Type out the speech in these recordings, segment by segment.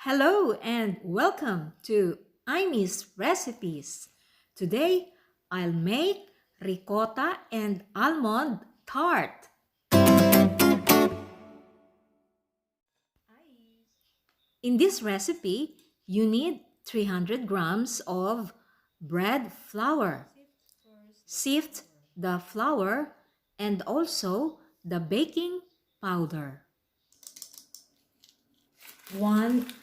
Hello and welcome to Imee's recipes. Today I'll make ricotta and almond tart. In this recipe, you need 300 grams of bread flour. Sift the flour and also the baking powder. 1.5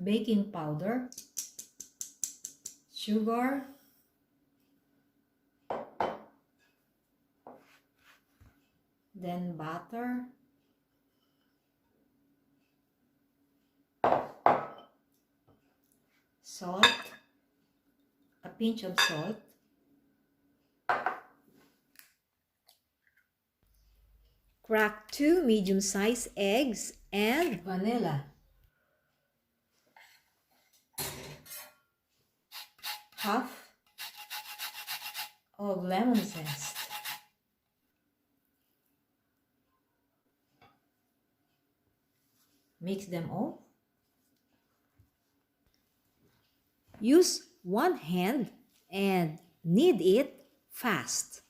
baking powder, sugar, then butter, salt, a pinch of salt, crack 2 medium-sized eggs, and vanilla. Half of lemon zest. Mix them all. Use one hand and knead it fast.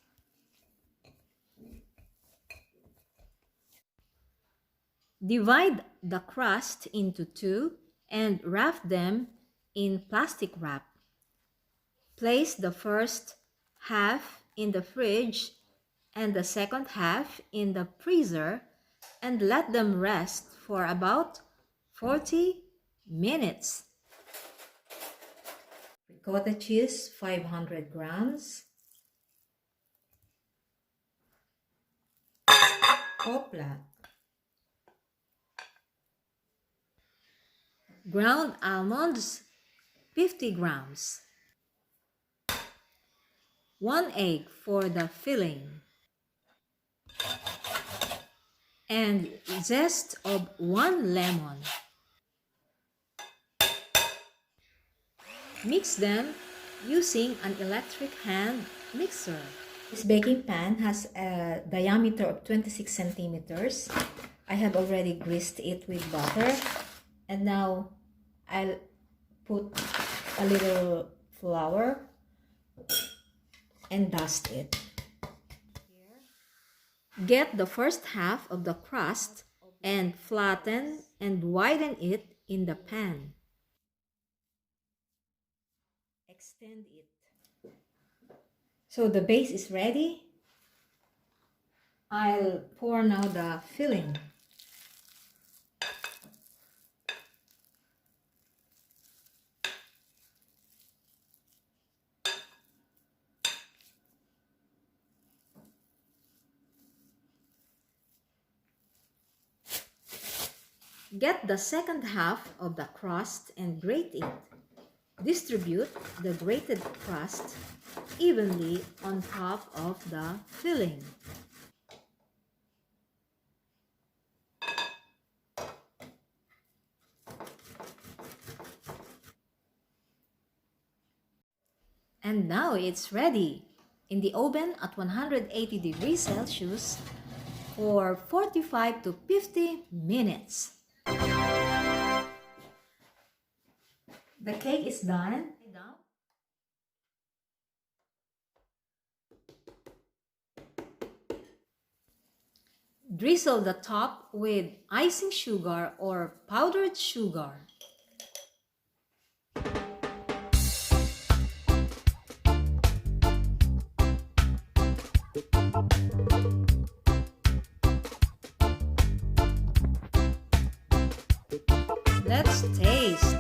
Divide the crust into two and wrap them in plastic wrap. Place the first half in the fridge and the second half in the freezer and let them rest for about 40 minutes. Ricotta cheese, 500 grams. Opla. Ground almonds, 50 grams. 1 egg for the filling. And zest of 1 lemon. Mix them using an electric hand mixer. This baking pan has a diameter of 26 centimeters. I have already greased it with butter. And now I'll put a little flour and dust it. Get the first half of the crust and flatten and widen it in the pan. Extend it. So the base is ready. I'll pour now the filling. Get the second half of the crust and grate it. Distribute the grated crust evenly on top of the filling. And now it's ready in the oven at 180 degrees Celsius for 45 to 50 minutes. The cake is done. Drizzle the top with icing sugar or powdered sugar. Let's taste.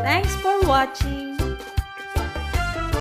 Thanks for watching.